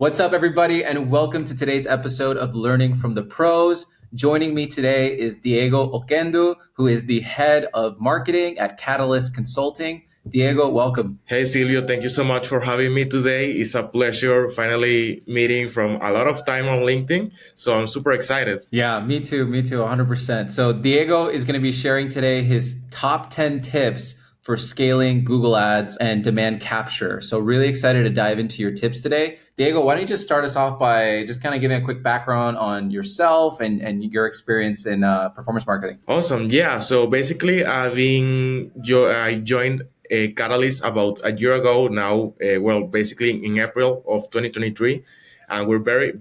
What's up, everybody, and welcome to today's episode of Learning from the Pros. Joining me today is Diego Oquendo, who is the head of marketing at Catalyst Consulting. Diego, welcome. Hey Silvio, thank you so much for having me today. It's a pleasure finally meeting from a lot of time on LinkedIn. So I'm super excited. Yeah, me too, 100%. So Diego is going to be sharing today his top 10 tips for scaling Google Ads and demand capture. So really excited to dive into your tips today. Diego, why don't you just start us off by just kind of giving a quick background on yourself and your experience in performance marketing? Awesome. Yeah. So basically, I joined a Catalyst about a year ago now. Basically in April of 2023, and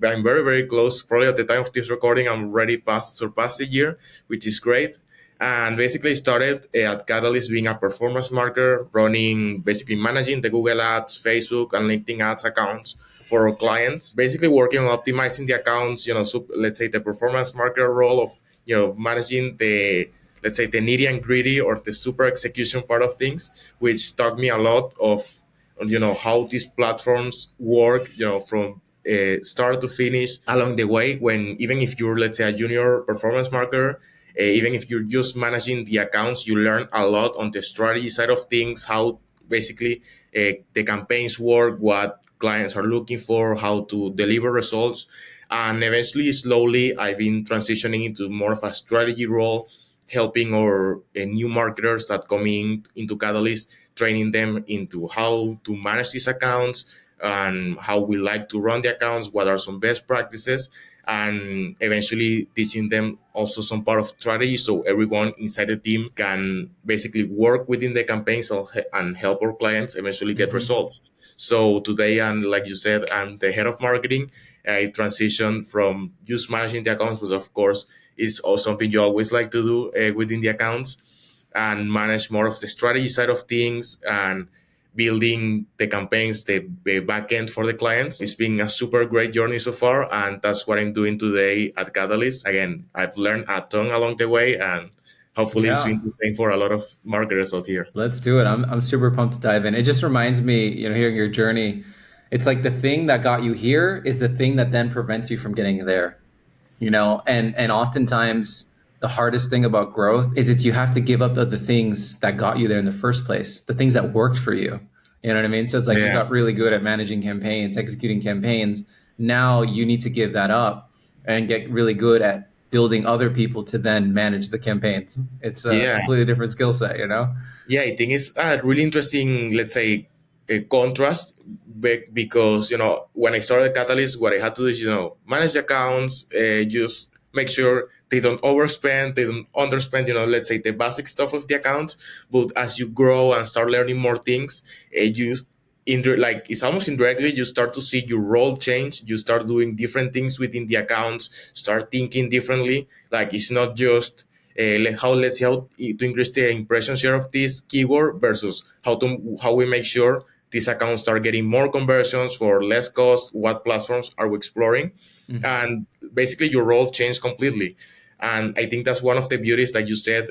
I'm very close. Probably at the time of this recording, I'm already surpassed a year, which is great. And basically started at Catalyst being a performance marketer, basically managing the Google Ads, Facebook, and LinkedIn Ads accounts for our clients. Basically working on optimizing the accounts. So let's say the performance marketer role of managing the, let's say, the nitty and gritty or the super execution part of things, which taught me a lot of how these platforms work, from start to finish along the way. When even if you're, let's say, a junior performance marketer, even if you're just managing the accounts, you learn a lot on the strategy side of things, how basically the campaigns work, what clients are looking for, how to deliver results. And eventually, slowly, I've been transitioning into more of a strategy role, helping our new marketers that come into Catalyst, training them into how to manage these accounts and how we like to run the accounts, what are some best practices, and eventually teaching them also some part of strategy so everyone inside the team can basically work within the campaigns and help our clients eventually get results. So today, and like you said, I'm the head of marketing. I transitioned from just managing the accounts, which of course is also something you always like to do within the accounts, and manage more of the strategy side of things and building the campaigns, the back end for the clients. It's been a super great journey so far, and that's what I'm doing today at Catalyst. Again, I've learned a ton along the way, and hopefully it's Yeah. been the same for a lot of marketers out here. Let's do it. I'm super pumped to dive in. It just reminds me, hearing your journey, it's like the thing that got you here is the thing that then prevents you from getting there. And oftentimes the hardest thing about growth is you have to give up the things that got you there in the first place, the things that worked for you. You know what I mean? So it's like you Yeah. got really good at managing campaigns, executing campaigns. Now you need to give that up and get really good at building other people to then manage the campaigns. It's a Yeah. completely different skill set. Yeah, I think it's a really interesting, let's say, a contrast because, when I started Catalyst, what I had to do is, manage the accounts, just make sure they don't overspend, they don't underspend, let's say the basic stuff of the account. But as you grow and start learning more things, like it's almost indirectly, you start to see your role change. You start doing different things within the accounts, start thinking differently. Like it's not just let's see how to increase the impression share of this keyword versus how we make sure these accounts start getting more conversions for less cost. What platforms are we exploring? Mhm. And basically, your role changed completely. And I think that's one of the beauties, like you said,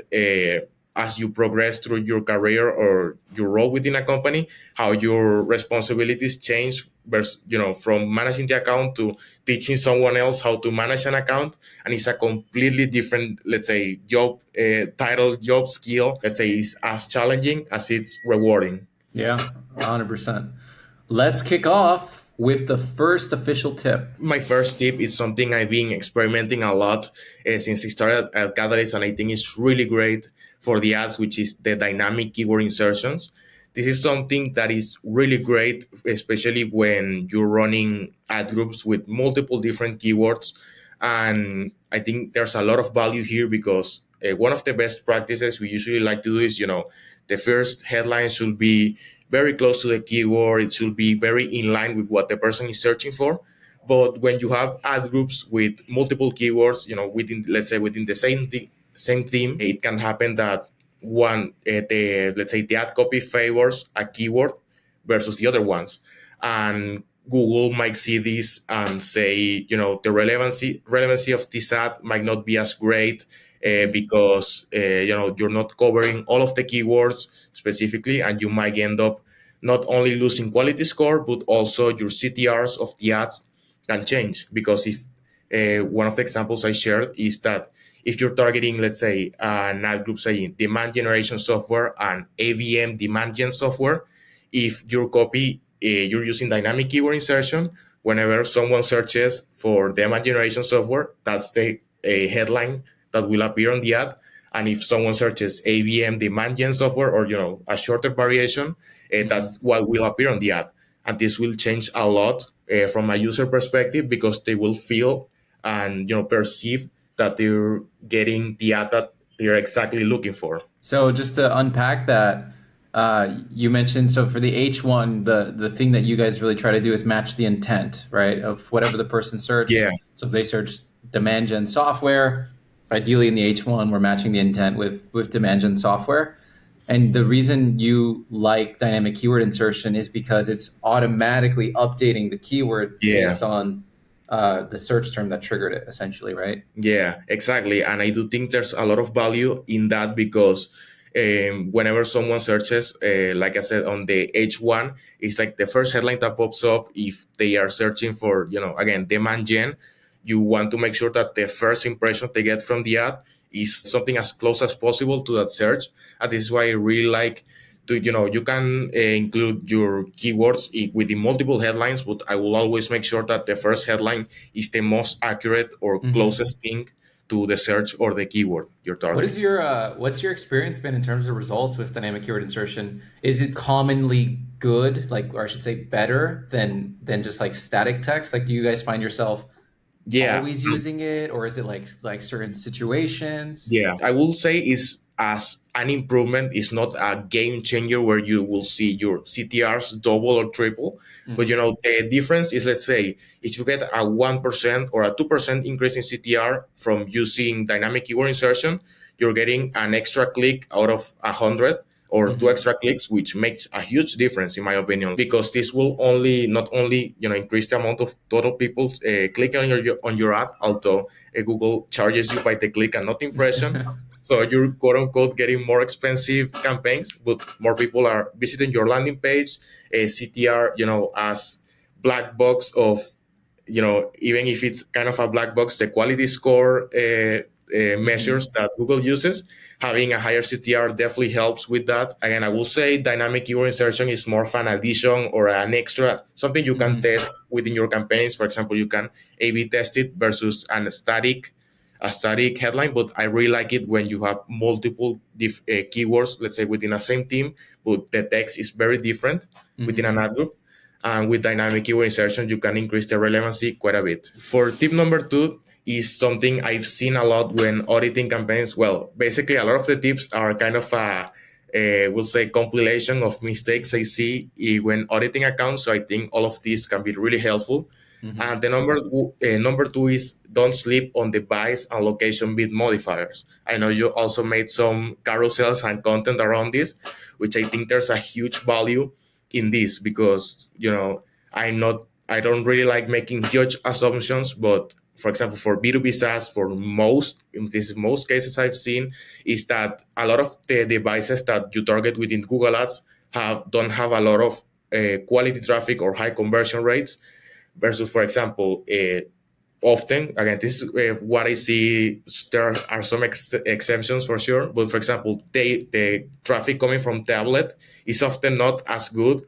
as you progress through your career or your role within a company, how your responsibilities change versus, from managing the account to teaching someone else how to manage an account. And it's a completely different, let's say, job title, job skill. Let's say it's as challenging as it's rewarding. Yeah, 100%. Let's kick off with the first official tip. My first tip is something I've been experimenting a lot since I started at Catalyst, and I think it's really great for the ads, which is the dynamic keyword insertions. This is something that is really great, especially when you're running ad groups with multiple different keywords. And I think there's a lot of value here because one of the best practices we usually like to do is, the first headline should be very close to the keyword. It should be very in line with what the person is searching for. But when you have ad groups with multiple keywords, within, let's say, within the same theme, it can happen that let's say the ad copy favors a keyword versus the other ones, and Google might see this and say, the relevancy of this ad might not be as great because you're not covering all of the keywords specifically, and you might end up not only losing quality score, but also your CTRs of the ads can change. Because if one of the examples I shared is that if you're targeting, let's say, an ad group saying demand generation software and AVM demand gen software, if your copy, you're using dynamic keyword insertion, whenever someone searches for demand generation software, that's the headline that will appear on the ad. And if someone searches AVM demand gen software, or a shorter variation, that's what will appear on the ad. And this will change a lot from a user perspective, because they will feel and perceive that they're getting the ad that they're exactly looking for. So just to unpack that, you mentioned, so for the H1, the thing that you guys really try to do is match the intent, right, of whatever the person searched. Yeah, So if they search demand gen software, ideally in the H1, we're matching the intent with demand gen software. And the reason you like dynamic keyword insertion is because it's automatically updating the keyword yeah. based on the search term that triggered it, essentially, right? Yeah, exactly. And I do think there's a lot of value in that, because whenever someone searches, like I said, on the H1, it's like the first headline that pops up. If they are searching for, again, demand gen, you want to make sure that the first impression they get from the ad is something as close as possible to that search. And this is why I really like to, you can include your keywords within multiple headlines, but I will always make sure that the first headline is the most accurate or closest thing to the search or the keyword you're targeting. What's your experience been in terms of results with dynamic keyword insertion? Is it commonly good, like, or I should say better than just like static text? Like, do you guys find yourself Yeah, always using it, or is it like certain situations? yeah, I will say is as an improvement. Is not a game changer where you will see your CTRs double or triple. But the difference is, let's say, if you get a 1% or a 2% increase in CTR from using dynamic keyword insertion, you're getting an extra click out of 100, or two extra clicks, which makes a huge difference in my opinion, because this will only not only increase the amount of total people clicking on your ad, although Google charges you by the click and not impression. So you're quote unquote getting more expensive campaigns, but more people are visiting your landing page. CTR, as black box of, even if it's kind of a black box, the quality score measures that Google uses, having a higher CTR definitely helps with that. Again, I will say dynamic keyword insertion is more of an addition or an extra, something you can test within your campaigns. For example, you can A/B test it versus a static headline. But I really like it when you have multiple keywords, let's say within a same team, but the text is very different within an ad group. And with dynamic keyword insertion, you can increase the relevancy quite a bit. For tip number two, is something I've seen a lot when auditing campaigns. Well, basically, a lot of the tips are kind of we'll say, compilation of mistakes I see when auditing accounts. So I think all of these can be really helpful. And the number two is don't sleep on the buys and location bid modifiers. I know you also made some carousels and content around this, which I think there's a huge value in this, because I don't really like making huge assumptions. But for example, for B2B SaaS, for most cases I've seen, is that a lot of the devices that you target within Google Ads don't have a lot of quality traffic or high conversion rates, versus, for example, often, again, this is what I see. There are some exceptions for sure, but for example, the traffic coming from tablet is often not as good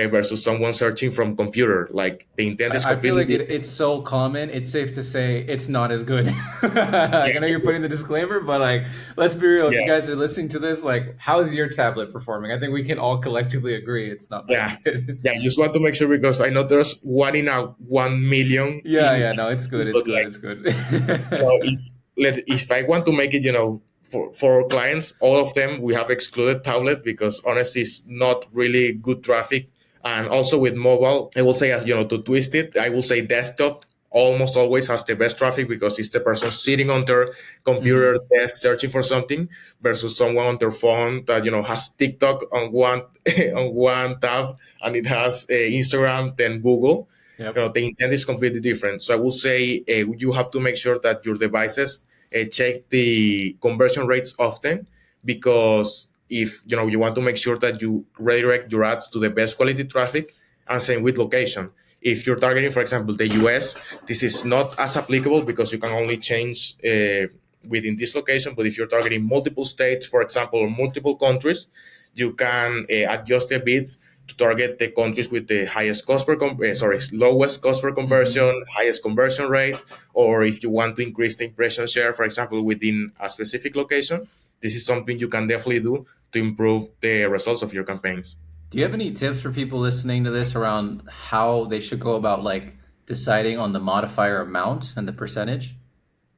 versus someone searching from computer. Like the intent is I feel completely like different. it's so common. It's safe to say it's not as good. Like, I know you're putting the disclaimer, but like, let's be real. If you Yeah, guys are listening to this, like, how's your tablet performing? I think we can all collectively agree it's not very yeah, good. yeah. I just want to make sure, because I know there's 1 in 1 million Yeah, in, yeah, no, it's good. It's but good. like, It's good. if if I want to make it, for clients, all of them, we have excluded tablet, because honestly, it's not really good traffic. And also with mobile, I will say, to twist it, I will say desktop almost always has the best traffic, because it's the person sitting on their computer desk searching for something, versus someone on their phone that has TikTok on one on one tab, and it has Instagram, then Google. Yep. The intent is completely different. So I will say you have to make sure that your devices check the conversion rates often, because if you want to make sure that you redirect your ads to the best quality traffic, and same with location. If you're targeting, for example, the US, this is not as applicable because you can only change within this location. But if you're targeting multiple states, for example, or multiple countries, you can adjust the bids to target the countries with the highest cost per lowest cost per conversion, highest conversion rate, or if you want to increase the impression share, for example, within a specific location, this is something you can definitely do to improve the results of your campaigns. Do you have any tips for people listening to this around how they should go about like deciding on the modifier amount and the percentage?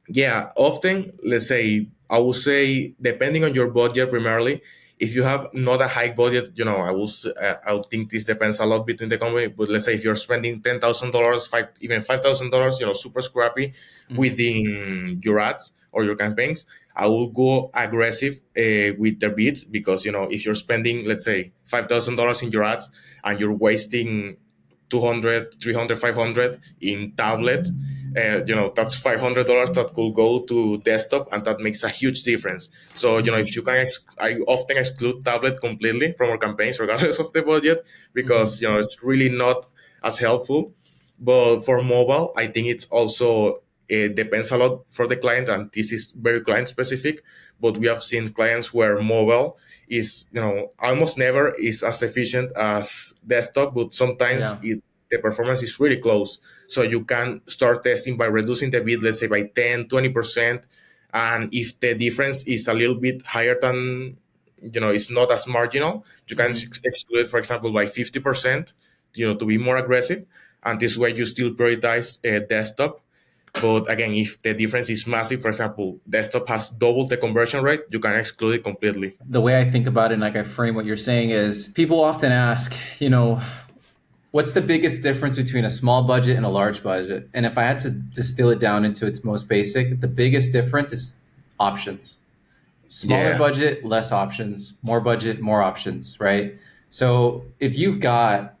Yeah, often, let's say, I will say, depending on your budget primarily, if you have not a high budget, I will think this depends a lot between the company. But let's say if you're spending $10,000, even $5,000, super scrappy within your ads or your campaigns, I will go aggressive with the bids, because if you're spending, let's say, $5,000 in your ads and you're wasting 200, 300, 500 in tablet, that's $500 that could go to desktop, and that makes a huge difference. So if you can, I often exclude tablet completely from our campaigns regardless of the budget, because it's really not as helpful. But for mobile, I think it's also, it depends a lot for the client, and this is very client specific. But we have seen clients where mobile is, almost never is as efficient as desktop, but sometimes the performance is really close. So you can start testing by reducing the bid, let's say by 10, 20%. And if the difference is a little bit higher than, it's not as marginal, you can exclude it, for example, by 50%, to be more aggressive. And this way you still prioritize desktop. But again, if the difference is massive, for example, desktop has double the conversion rate, you can exclude it completely. The way I think about it and like I frame what you're saying is, people often ask, what's the biggest difference between a small budget and a large budget? And if I had to distill it down into its most basic, the biggest difference is options. Smaller budget, less options. More budget, more options, right? So if you've got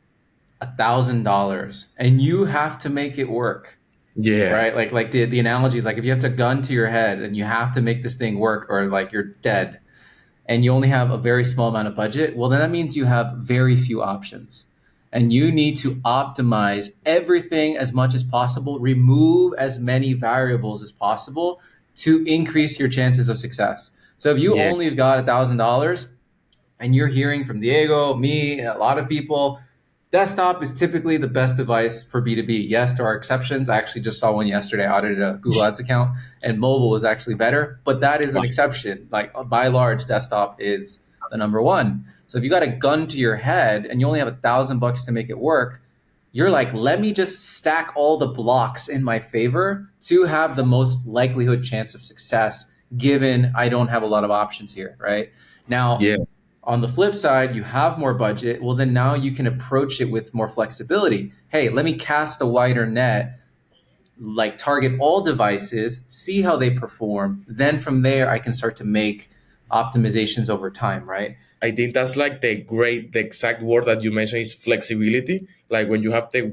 $1,000 and you have to make it work, right? Like the analogy is like, if you have a gun to your head and you have to make this thing work, or like you're dead, and you only have a very small amount of budget, well, then that means you have very few options. And you need to optimize everything as much as possible, remove as many variables as possible to increase your chances of success. So if you only have got $1,000 and you're hearing from Diego, me, a lot of people, desktop is typically the best device for B2B. Yes, there are exceptions. I actually just saw one yesterday. I audited a Google Ads account, and mobile is actually better, but that is an exception. Like by large, desktop is the number one. So if you got a gun to your head and you only have $1,000 to make it work, you're like, let me just stack all the blocks in my favor to have the most likelihood chance of success, given I don't have a lot of options here, right? Now, on the flip side, you have more budget. Well, then now you can approach it with more flexibility. Hey, let me cast a wider net, like target all devices, see how they perform. Then from there, I can start to make optimizations over time, right? I think that's like the exact word that you mentioned is flexibility. Like when you have the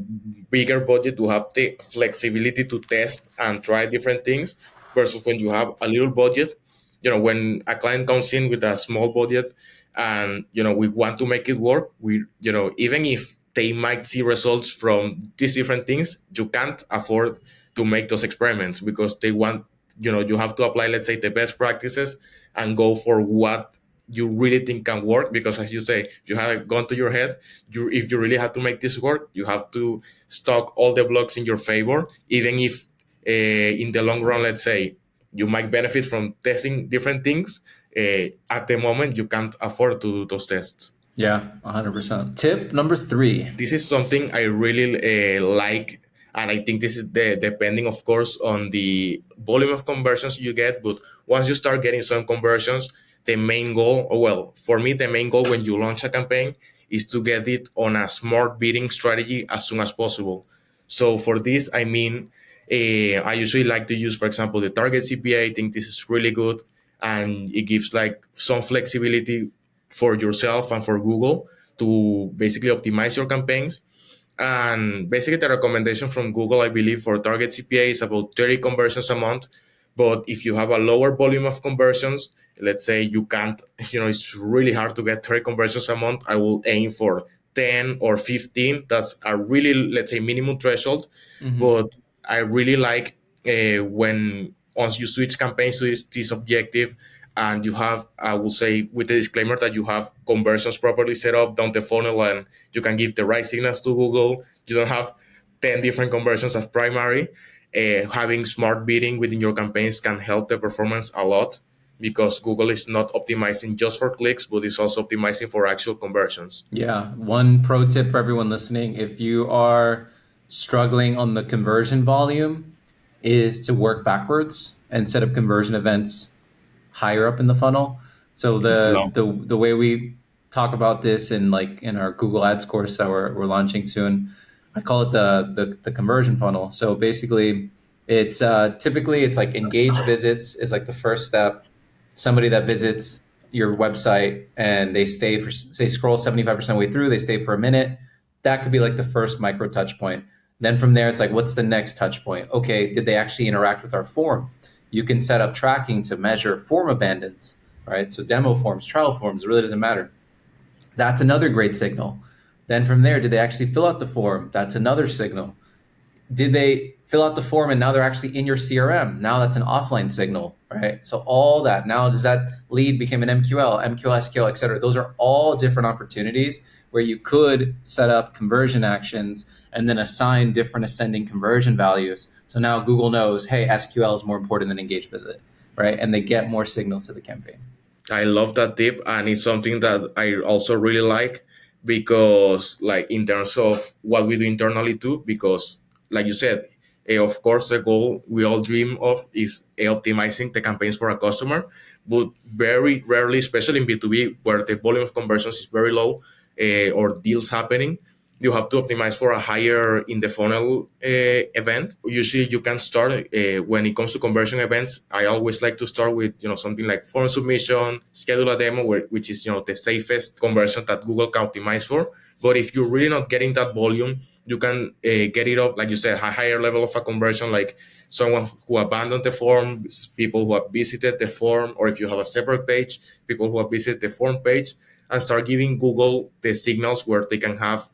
bigger budget, to have the flexibility to test and try different things, versus when you have a little budget. When a client comes in with a small budget and, we want to make it work, even if they might see results from these different things, you can't afford to make those experiments, because they want, you have to apply, let's say, the best practices and go for what you really think can work. Because as you say, if you have a gun to your head, if you really have to make this work, you have to stock all the blocks in your favor, even if in the long run, let's say, you might benefit from testing different things. At the moment, you can't afford to do those tests. Yeah, 100%. Tip number 3. This is something I really like. And I think this is depending, of course, on the volume of conversions you get. But once you start getting some conversions, the main goal, for me, the main goal when you launch a campaign is to get it on a smart bidding strategy as soon as possible. So for this, I mean, I usually like to use, for example, the target CPA. I think this is really good, and it gives like some flexibility for yourself and for Google to basically optimize your campaigns. And basically the recommendation from Google, I believe, for target CPA is about 30 conversions a month. But if you have a lower volume of conversions, let's say you can't, it's really hard to get 30 conversions a month. I will aim for 10 or 15. That's a really, let's say, minimum threshold. Mm-hmm. But I really like when once you switch campaigns to this objective, and you have, I will say, with the disclaimer that you have conversions properly set up down the funnel, and you can give the right signals to Google. You don't have 10 different conversions as primary. Having smart bidding within your campaigns can help the performance a lot, because Google is not optimizing just for clicks, but it's also optimizing for actual conversions. Yeah. One pro tip for everyone listening, if you are struggling on the conversion volume, is to work backwards and set up conversion events higher up in the funnel. So Love. the way we talk about this in our Google Ads course that we're launching soon, I call it the conversion funnel. So basically, it's typically it's like engaged visits is like the first step. Somebody that visits your website and they stay for say scroll 75% way through, they stay for a minute. That could be like the first micro touch point. Then from there, it's like, what's the next touch point? Okay, did they actually interact with our form? You can set up tracking to measure form abandons, right? So demo forms, trial forms, it really doesn't matter. That's another great signal. Then from there, did they actually fill out the form? That's another signal. Did they fill out the form and now they're actually in your CRM? Now that's an offline signal, right? So all that, now does that lead become an MQL, MQL, SQL, et cetera? Those are all different opportunities where you could set up conversion actions and then assign different ascending conversion values. So now Google knows, hey, SQL is more important than engaged visit, right? And they get more signals to the campaign. I love that tip, and it's something that I also really like, because, like, in terms of what we do internally too, because, like you said, of course, the goal we all dream of is optimizing the campaigns for a customer, but very rarely, especially in B2B, where the volume of conversions is very low, or deals happening, you have to optimize for a higher in the funnel event. Usually you can start when it comes to conversion events. I always like to start with something like form submission, schedule a demo, which is the safest conversion that Google can optimize for. But if you're really not getting that volume, you can get it up, like you said, a higher level of a conversion, like someone who abandoned the form, people who have visited the form, or if you have a separate page, people who have visited the form page, and start giving Google the signals where they can have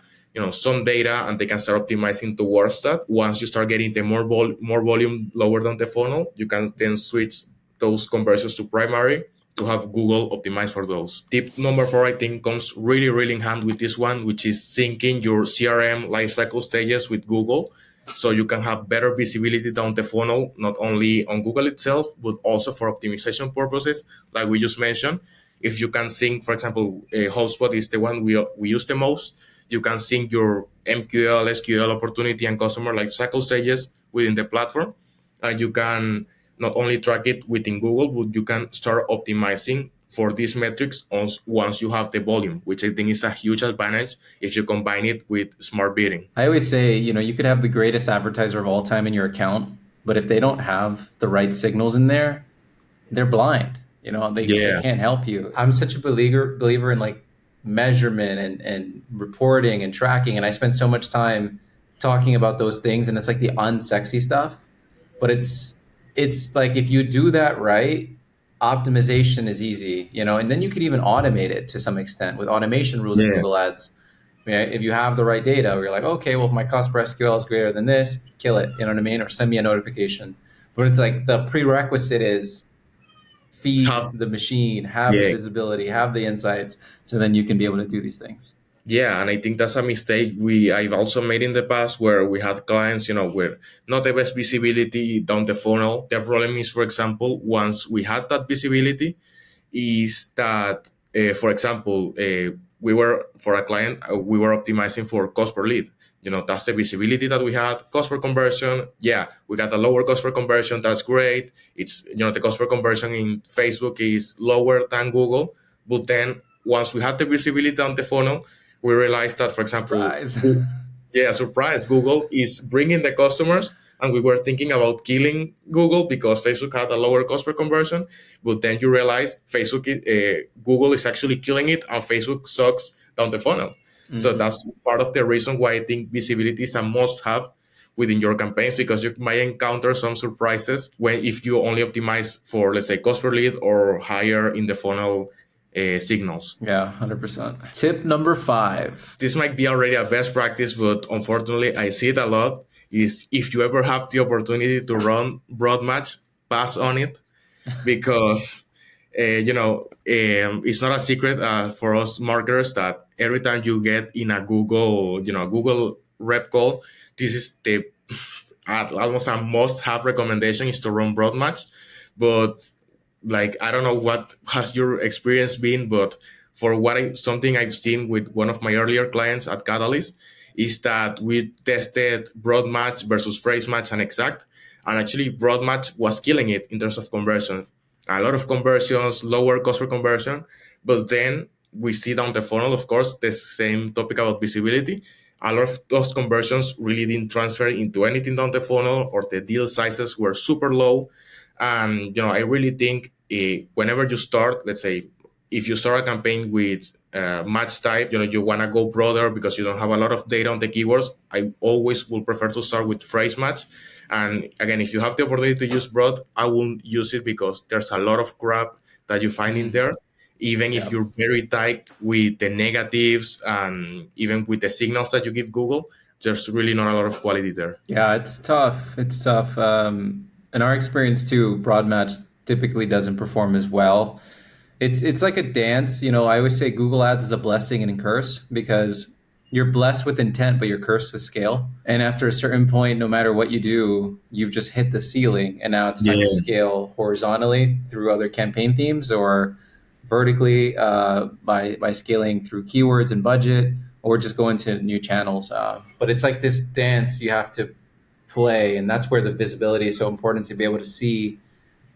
some data, and they can start optimizing towards that. Once you start getting the more volume lower down the funnel, you can then switch those conversions to primary to have Google optimize for those. Tip number 4, I think, comes really, really in hand with this one, which is syncing your CRM lifecycle stages with Google, so you can have better visibility down the funnel, not only on Google itself, but also for optimization purposes, like we just mentioned. If you can sync, for example, HubSpot is the one we use the most. You can sync your MQL, SQL opportunity and customer lifecycle stages within the platform. And you can not only track it within Google, but you can start optimizing for these metrics once you have the volume, which I think is a huge advantage if you combine it with smart bidding. I always say, you could have the greatest advertiser of all time in your account, but if they don't have the right signals in there, they're blind. They Yeah, can't help you. I'm such a believer in like measurement and reporting and tracking, and I spend so much time talking about those things, and it's like the unsexy stuff. But it's like if you do that right, optimization is easy, and then you could even automate it to some extent with automation rules in yeah. Google Ads. I mean, if you have the right data, where you're like, okay, well, if my cost per SQL is greater than this, kill it. You know what I mean? Or send me a notification. But it's like the prerequisite is feed Have the machine, have the yeah. visibility, have the insights, so then you can be able to do these things. Yeah, and I think that's a mistake I've also made in the past, where we had clients, with not the best visibility down the funnel. The problem is, for example, once we had that visibility, is that, for example, we were for a client, we were optimizing for cost per lead. That's the visibility that we had. Cost per conversion, yeah, we got a lower cost per conversion. That's great. It's the cost per conversion in Facebook is lower than Google, but then once we had the visibility on the funnel, we realized that, for example, Surprise. yeah, surprise, Google is bringing the customers, and we were thinking about killing Google because Facebook had a lower cost per conversion. But then you realize Google is actually killing it, and Facebook sucks down the funnel. So Hmm. that's part of the reason why I think visibility is a must-have within your campaigns, because you might encounter some surprises when if you only optimize for, let's say, cost per lead or higher in the funnel signals. Yeah, 100%. Tip number 5. This might be already a best practice, but unfortunately I see it a lot, is if you ever have the opportunity to run broad match, pass on it, because it's not a secret for us marketers that every time you get in a Google rep call, this is the almost a must-have recommendation is to run broad match. But like, I don't know what has your experience been, but for something I've seen with one of my earlier clients at Catalyst is that we tested broad match versus phrase match and exact, and actually broad match was killing it in terms of conversion. A lot of conversions, lower cost per conversion, but then we see down the funnel, of course, the same topic about visibility. A lot of those conversions really didn't transfer into anything down the funnel, or the deal sizes were super low. And I really think whenever you start, let's say, if you start a campaign with match type, you want to go broader because you don't have a lot of data on the keywords. I always will prefer to start with phrase match. And again, if you have the opportunity to use broad, I won't use it because there's a lot of crap that you find in there. Even if you're very tight with the negatives and even with the signals that you give Google, there's really not a lot of quality there. Yeah, it's tough. It's tough. In our experience too, broad match typically doesn't perform as well. It's like a dance. I always say Google Ads is a blessing and a curse, because you're blessed with intent, but you're cursed with scale. And after a certain point, no matter what you do, you've just hit the ceiling, and now it's time to scale horizontally through other campaign themes, or vertically by scaling through keywords and budget, or just go into new channels. But it's like this dance you have to play, and that's where the visibility is so important, to be able to see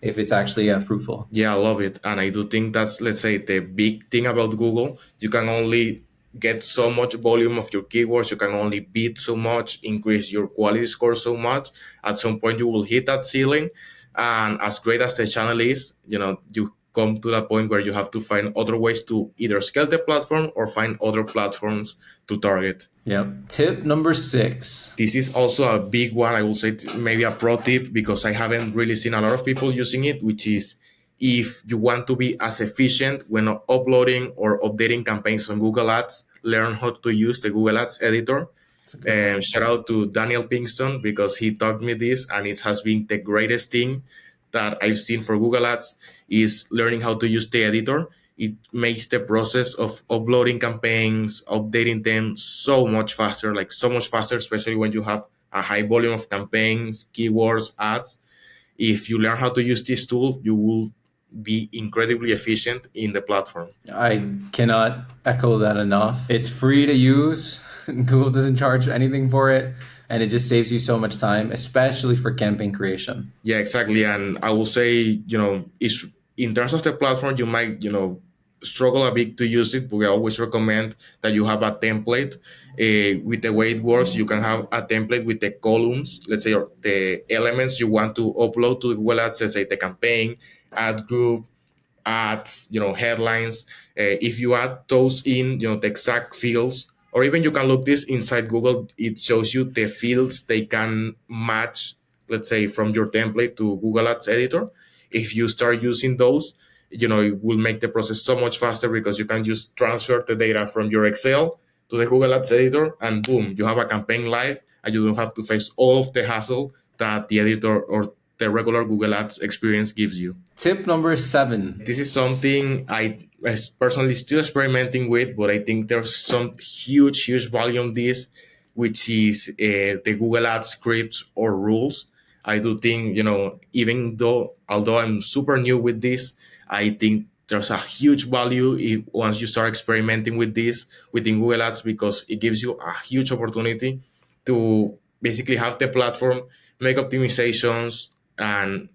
if it's actually fruitful. Yeah, I love it. And I do think that's, let's say, the big thing about Google. You can only get so much volume of your keywords. You can only bid so much, increase your quality score so much. At some point, you will hit that ceiling. And as great as the channel is, you come to that point where you have to find other ways to either scale the platform or find other platforms to target. Yep. Tip number 6. This is also a big one. I will say maybe a pro tip, because I haven't really seen a lot of people using it, which is, if you want to be as efficient when uploading or updating campaigns on Google Ads, learn how to use the Google Ads editor. And shout out to Daniel Pinkston, because he taught me this, and it has been the greatest thing that I've seen for Google Ads, is learning how to use the editor. It makes the process of uploading campaigns, updating them so much faster, especially when you have a high volume of campaigns, keywords, ads. If you learn how to use this tool, you will be incredibly efficient in the platform. I cannot echo that enough. It's free to use. Google doesn't charge anything for it, and it just saves you so much time, especially for campaign creation. Yeah, exactly. And I will say, it's, in terms of the platform, you might, struggle a bit to use it, but we always recommend that you have a template. With the way it works, you can have a template with the columns, let's say, or the elements you want to upload to Google Ads, let's say the campaign, ad group, ads, headlines. If you add those in, the exact fields, or even you can look this inside Google, it shows you the fields they can match, let's say, from your template to Google Ads editor. If you start using those, it will make the process so much faster, because you can just transfer the data from your Excel to the Google Ads editor, and boom, you have a campaign live, and you don't have to face all of the hassle that the editor or the regular Google Ads experience gives you. Tip number 7. This is something I personally still experimenting with, but I think there's some huge value on this, which is the Google Ads scripts or rules. I do think, although I'm super new with this, I think there's a huge value once you start experimenting with this within Google Ads, because it gives you a huge opportunity to basically have the platform make optimizations and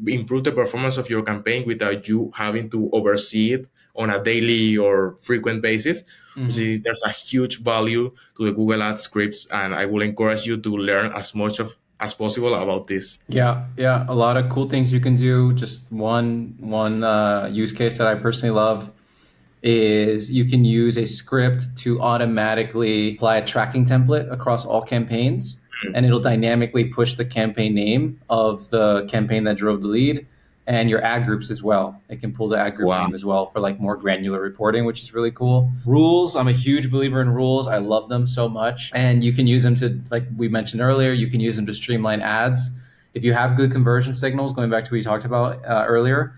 improve the performance of your campaign without you having to oversee it on a daily or frequent basis. Mm-hmm. There's a huge value to the Google Ads scripts, and I will encourage you to learn as much as possible about this. Yeah, a lot of cool things you can do. Just one use case that I personally love is you can use a script to automatically apply a tracking template across all campaigns. and it'll dynamically push the campaign name of the campaign that drove the lead and your ad groups as well. It can pull the ad group Wow. name as well for like more granular reporting, which is really cool. Rules, I'm a huge believer in rules. I love them so much. And you can use them to, like we mentioned earlier, you can use them to streamline ads. If you have good conversion signals, going back to what we talked about earlier,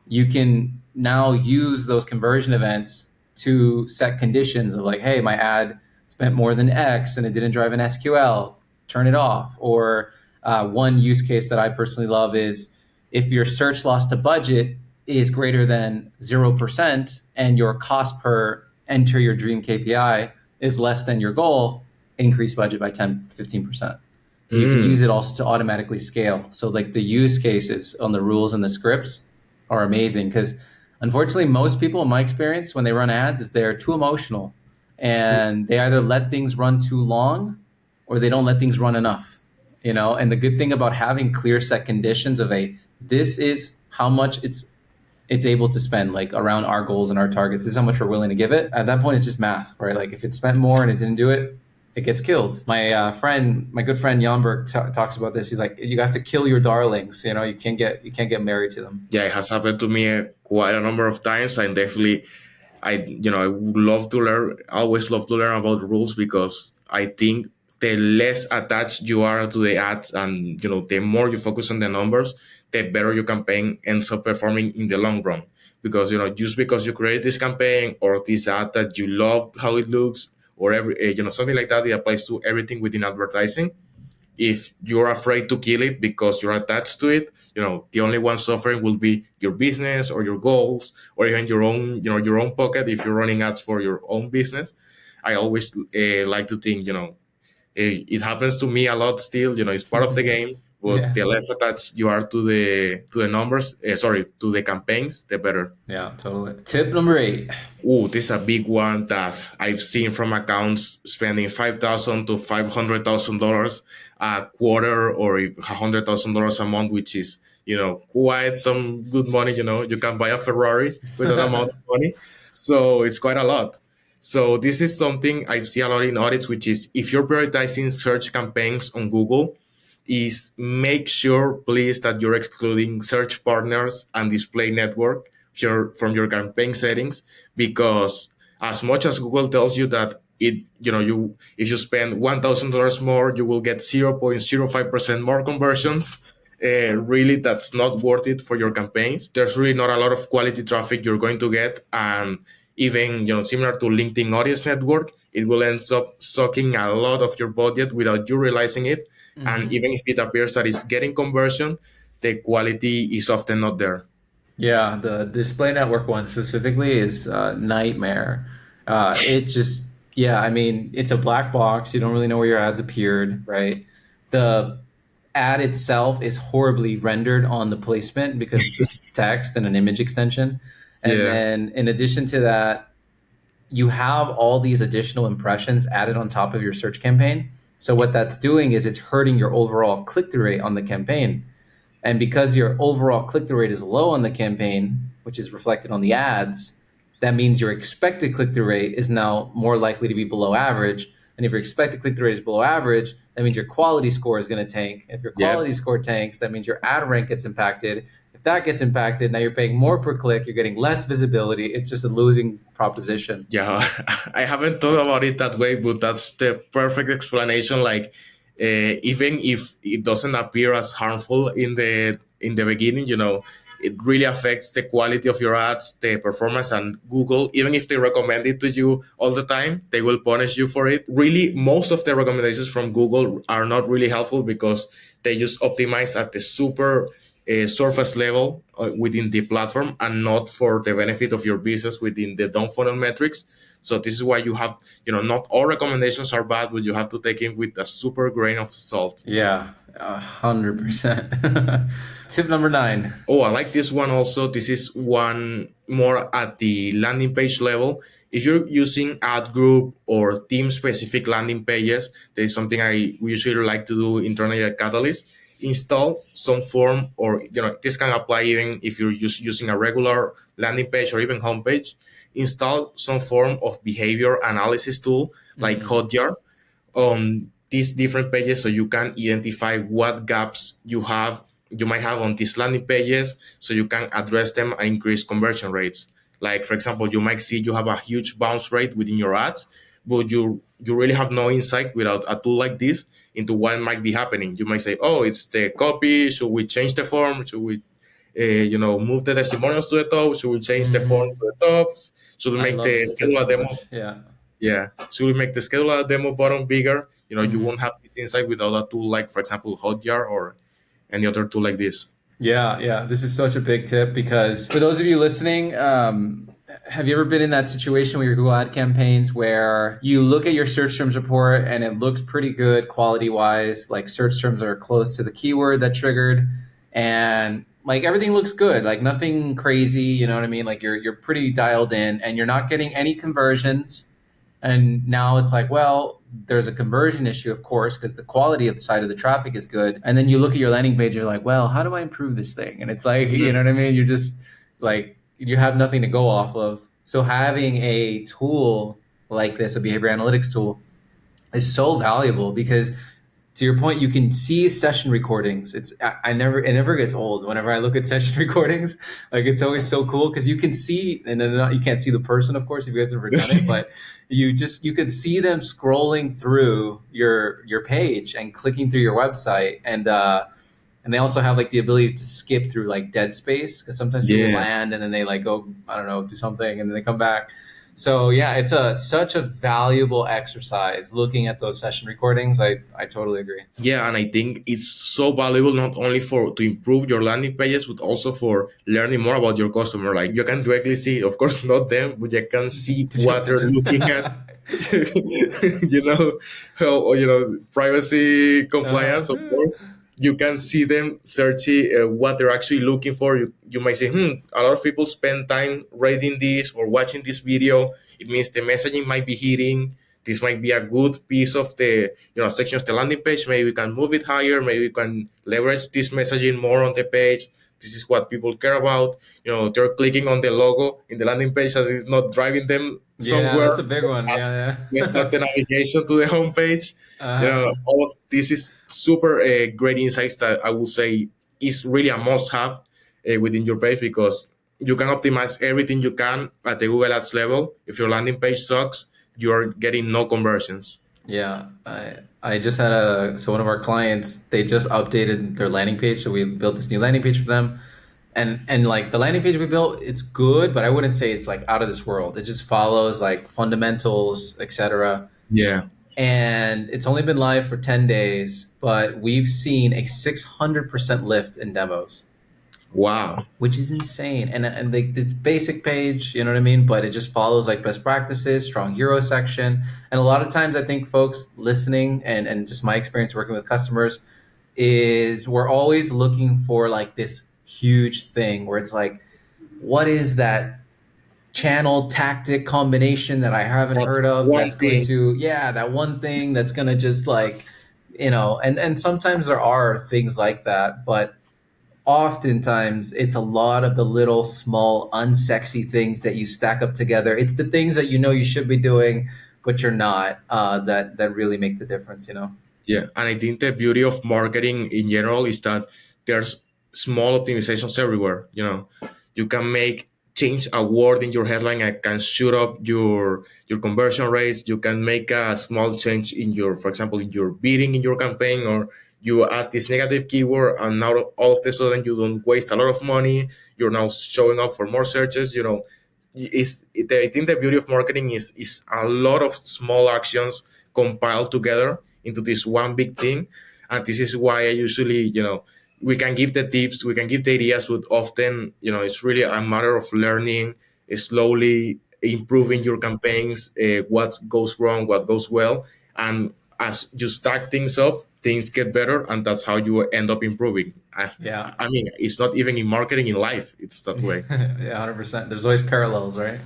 you can now use those conversion events to set conditions of like, hey, my ad spent more than X and it didn't drive an SQL, turn it off. Or one use case that I personally love is if your search loss to budget is greater than 0% and your cost per enter your dream KPI is less than your goal, increase budget by 10, 15%. So you can use it also to automatically scale. So like the use cases on the rules and the scripts are amazing because unfortunately most people in my experience when they run ads is they're too emotional and they either let things run too long or they don't let things run enough, you know. And the good thing about having clear set conditions of this is how much it's able to spend, like around our goals and our targets, this is how much we're willing to give it. At that point it's just math, right? Like if it spent more and it didn't do it, it gets killed. My good friend Jan talks about this. He's like, you have to kill your darlings. You know, you can't get married to them. Yeah, it has happened to me quite a number of times, and definitely I would love to learn. I always love to learn about rules because I think the less attached you are to the ads, and the more you focus on the numbers, the better your campaign ends up performing in the long run. Because just because you create this campaign or this ad that you love how it looks, or something like that, it applies to everything within advertising. If you're afraid to kill it because you're attached to it, the only one suffering will be your business or your goals or even your own pocket if you're running ads for your own business. I always like to think, it happens to me a lot still. It's part of the game, but Yeah. the less attached you are to the numbers, to the campaigns, the better. Yeah, totally. Tip number 8. Oh, this is a big one that I've seen from accounts spending $5,000 to $500,000 a quarter or $100,000 a month, which is quite some good money. You can buy a Ferrari with that amount of money, so it's quite a lot. So this is something I've seen a lot in audits, which is if you're prioritizing search campaigns on Google, is make sure please that you're excluding search partners and display network from your campaign settings, because as much as Google tells you that you if you spend $1,000 more you will get 0.05% more conversions, really that's not worth it for your campaigns. There's really not a lot of quality traffic you're going to get, and even similar to LinkedIn Audience Network, it will end up sucking a lot of your budget without you realizing it. And even if it appears that it's getting conversion, the quality is often not there. Yeah, the display network one specifically is a nightmare. It just, yeah, I mean, it's a black box. You don't really know where your ads appeared, right? The ad itself is horribly rendered on the placement because it's text and an image extension. And Yeah. then in addition to that, you have all these additional impressions added on top of your search campaign. So what that's doing is it's hurting your overall click-through rate on the campaign. And because your overall click-through rate is low on the campaign, which is reflected on the ads, that means your expected click-through rate is now more likely to be below average. And if your expected click-through rate is below average, that means your quality score is going to tank. If your Yeah. quality score tanks, that means your ad rank gets impacted. If that gets impacted, now you're paying more per click, you're getting less visibility. It's just a losing proposition. Yeah, I haven't thought about it that way, but that's the perfect explanation. Like, even if it doesn't appear as harmful in the beginning, it really affects the quality of your ads, the performance, and Google. Even if they recommend it to you all the time, they will punish you for it. Really, most of the recommendations from Google are not really helpful because they just optimize at the super surface level within the platform and not for the benefit of your business within the down funnel metrics. So this is why you have, not all recommendations are bad, but you have to take it with a super grain of salt. Yeah, 100%. Tip number 9. Oh, I like this one also. This is one more at the landing page level. If you're using ad group or team specific landing pages, there is something we usually like to do internally at Catalyst. Install some form, or this can apply even if you're using a regular landing page or even homepage. Install some form of behavior analysis tool like Hotjar. these different pages so you can identify what gaps you might have on these landing pages so you can address them and increase conversion rates. Like for example, you might see you have a huge bounce rate within your ads, but you really have no insight without a tool like this into what might be happening. You might say, oh, it's the copy, should we change the form, should we move the testimonials to the top, should we change the form Hmm. to the top, should we I make love the this tip schedule a so demo, much. Yeah. yeah. So we make the schedule demo button bigger. You won't Hmm. have this insight without a tool like, for example, Hotjar or any other tool like this. Yeah, yeah. This is such a big tip because for those of you listening, have you ever been in that situation with your Google ad campaigns where you look at your search terms report and it looks pretty good quality wise, like search terms are close to the keyword that triggered, and like everything looks good, like nothing crazy, you know what I mean? Like you're pretty dialed in and you're not getting any conversions. And now it's like, well, there's a conversion issue, of course, because the quality of the side of the traffic is good. And then you look at your landing page, you're like, well, how do I improve this thing? And it's like, you know Mhm. what I mean? You're just like, you have nothing to go off of. So having a tool like this, a behavior analytics tool, is so valuable because to your point, you can see session recordings. It never gets old. Whenever I look at session recordings, like it's always so cool because you can see, and then you can't see the person, of course, if you guys have ever done it, but you can see them scrolling through your page and clicking through your website, and they also have like the ability to skip through like dead space because sometimes people Yeah. land and then they like go, I don't know, do something and then they come back. So yeah, it's a such a valuable exercise looking at those session recordings. I totally agree. Yeah, and I think it's so valuable not only for to improve your landing pages, but also for learning more about your customer. Like you can directly see, of course, not them, but you can see what they're looking at. How privacy compliance, of Uh-huh. course. You can see them searching what they're actually looking for. You might say, a lot of people spend time reading this or watching this video. It means the messaging might be hitting. This might be a good piece of the section of the landing page. Maybe we can move it higher. Maybe we can leverage this messaging more on the page. This is what people care about. They're clicking on the logo in the landing page as it's not driving them Yeah, somewhere. that's a big one. Yeah, Let's yeah. add the navigation to the homepage. Uh-huh. All of this is super great insights that I would say is really a must-have within your page because you can optimize everything you can at the Google Ads level. If your landing page sucks, you're getting no conversions. Yeah, I just had one of our clients, they just updated their landing page, so we built this new landing page for them. And like the landing page we built, it's good, but I wouldn't say it's like out of this world. It just follows like fundamentals, etc. Yeah. And it's only been live for 10 days, but we've seen a 600% lift in demos, Wow. which is insane. And like it's basic page, you know what I mean? But it just follows like best practices, strong hero section. And a lot of times I think folks listening and just my experience working with customers is we're always looking for like this huge thing where it's like, what is that channel tactic combination that I haven't That heard of one that's going thing. to, yeah, that one thing that's going to just like, and sometimes there are things like that, but oftentimes it's a lot of the little small unsexy things that you stack up together. It's the things that you know you should be doing but you're not, that really make the difference. Yeah, and I think the beauty of marketing in general is that there's small optimizations everywhere. You can make change a word in your headline and can shoot up your conversion rates. You can make a small change in your, for example, in your bidding in your campaign, or you add this negative keyword, and now all of a sudden you don't waste a lot of money. You're now showing up for more searches. I think the beauty of marketing is a lot of small actions compiled together into this one big thing. And this is why I usually, we can give the tips, we can give the ideas, but often, it's really a matter of learning, slowly improving your campaigns, what goes wrong, what goes well. And as you stack things up, things get better, and that's how you end up improving. Yeah. I mean, it's not even in marketing, in life, it's that way. Yeah, 100%. There's always parallels, right?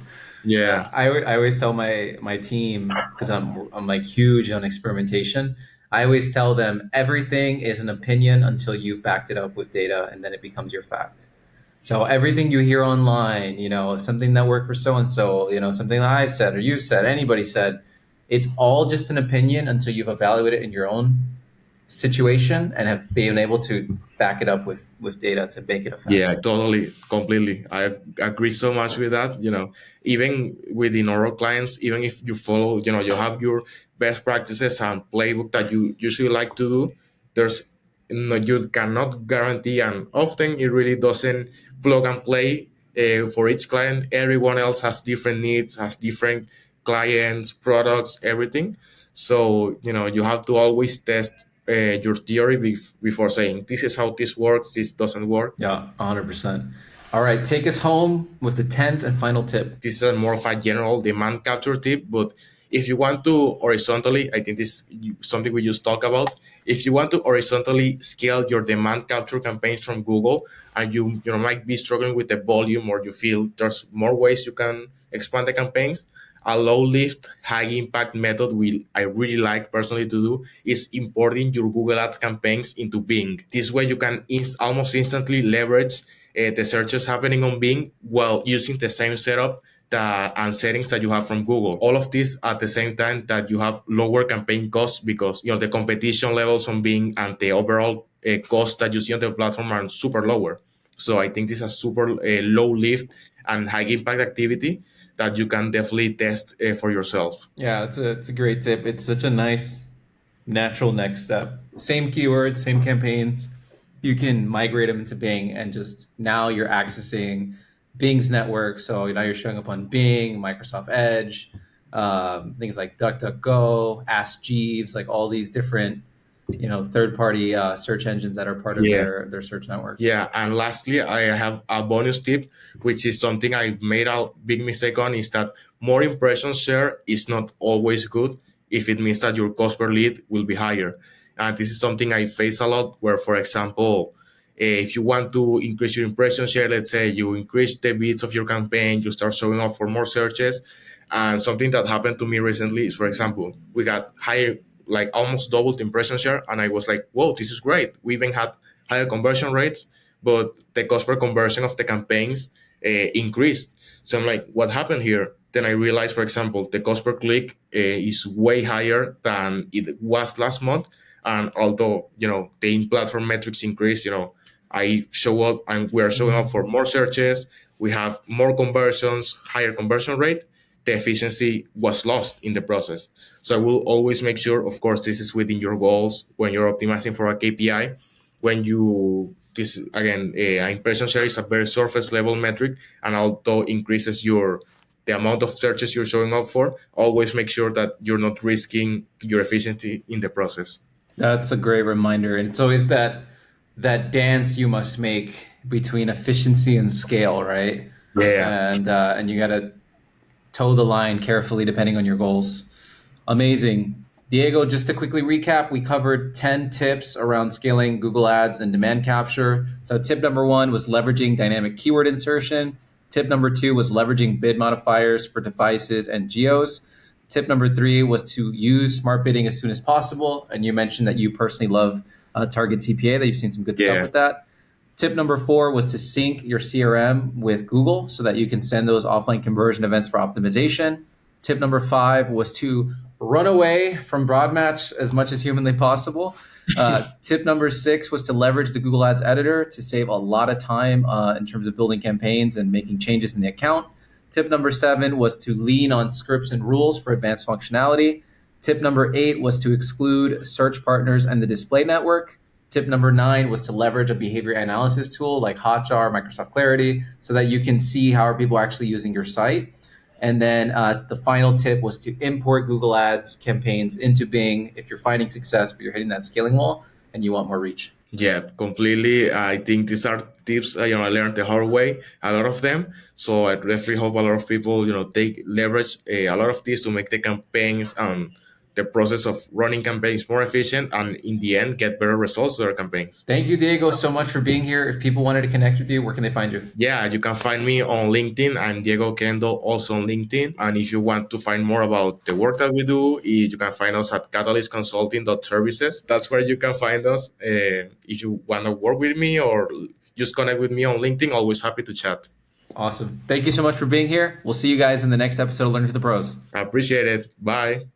Yeah. Yeah, I always tell my team because I'm like huge on experimentation. I always tell them everything is an opinion until you've backed it up with data, and then it becomes your fact. So everything you hear online, something that worked for so and so, something that I've said or you've said, anybody said, It's all just an opinion until you've evaluated it in your own situation and have been able to back it up with data to make it Yeah, effective. totally, completely. I agree so much with that. Even within our clients, even if you follow, you have your best practices and playbook that you usually like to do, there's no, you cannot guarantee, and often it really doesn't plug and play for each client. Everyone else has different needs, has different clients, products, everything. So, you have to always test your theory before saying this is how this works, this doesn't work. Yeah, 100%. All right, take us home with the 10th and final tip. This is more of a general demand capture tip, but if you want to horizontally, I think this is something we just talked about. If you want to horizontally scale your demand capture campaigns from Google, and you might be struggling with the volume, or you feel there's more ways you can expand the campaigns, a low lift, high impact method I really like personally to do is importing your Google Ads campaigns into Bing. This way you can almost instantly leverage the searches happening on Bing while using the same setup and settings that you have from Google. All of this at the same time that you have lower campaign costs, because the competition levels on Bing and the overall cost that you see on the platform are super lower. So I think this is a super low lift and high impact activity that you can definitely test for yourself. Yeah, it's a great tip. It's such a nice natural next step. Same keywords, same campaigns. You can migrate them into Bing and just now you're accessing Bing's network. So now you're showing up on Bing, Microsoft Edge, things like DuckDuckGo, Ask Jeeves, like all these different, third-party search engines that are part of Yeah. their search network. Yeah, and lastly, I have a bonus tip, which is something I made a big mistake on, is that more impressions share is not always good if it means that your cost per lead will be higher. And this is something I face a lot where, for example, if you want to increase your impression share, let's say you increase the bits of your campaign, you start showing up for more searches. And something that happened to me recently is, for example, we got higher, like almost doubled impression share. And I was like, whoa, this is great. We even had higher conversion rates, but the cost per conversion of the campaigns increased. So I'm like, what happened here? Then I realized, for example, the cost per click is way higher than it was last month. And although, the in-platform metrics increase, I show up and we are showing up for more searches. We have more conversions, higher conversion rate. The efficiency was lost in the process. So I will always make sure, of course, this is within your goals when you're optimizing for a KPI. When you this again, impression share is a very surface level metric, and although increases the amount of searches you're showing up for, always make sure that you're not risking your efficiency in the process. That's a great reminder. And it's always that dance you must make between efficiency and scale, right? Yeah. And you got to toe the line carefully depending on your goals. Amazing. Diego, just to quickly recap, we covered 10 tips around scaling Google Ads and demand capture. So tip number 1 was leveraging dynamic keyword insertion. Tip number 2 was leveraging bid modifiers for devices and geos. Tip number 3 was to use smart bidding as soon as possible. And you mentioned that you personally love Target CPA, that you've seen some good stuff Yeah. with that. Tip number 4 was to sync your CRM with Google so that you can send those offline conversion events for optimization. Tip number 5 was to run away from Broadmatch as much as humanly possible. Tip number 6 was to leverage the Google Ads editor to save a lot of time in terms of building campaigns and making changes in the account. Tip number 7 was to lean on scripts and rules for advanced functionality. Tip number 8 was to exclude search partners and the display network. Tip number 9 was to leverage a behavior analysis tool like Hotjar, Microsoft Clarity, so that you can see how are people actually using your site. And then the final tip was to import Google Ads campaigns into Bing if you're finding success, but you're hitting that scaling wall and you want more reach. Yeah, completely. I think these are tips I learned the hard way, a lot of them. So I definitely hope a lot of people take leverage a lot of this to make the campaigns and the process of running campaigns more efficient, and in the end get better results to their campaigns. Thank you, Diego, so much for being here. If people wanted to connect with you, where can they find you? Yeah, you can find me on LinkedIn. I'm Diego Kendo, also on LinkedIn. And if you want to find more about the work that we do, you can find us at catalystconsulting.services. That's where you can find us. If you want to work with me or just connect with me on LinkedIn, always happy to chat. Awesome. Thank you so much for being here. We'll see you guys in the next episode of Learning for the Pros. I appreciate it. Bye.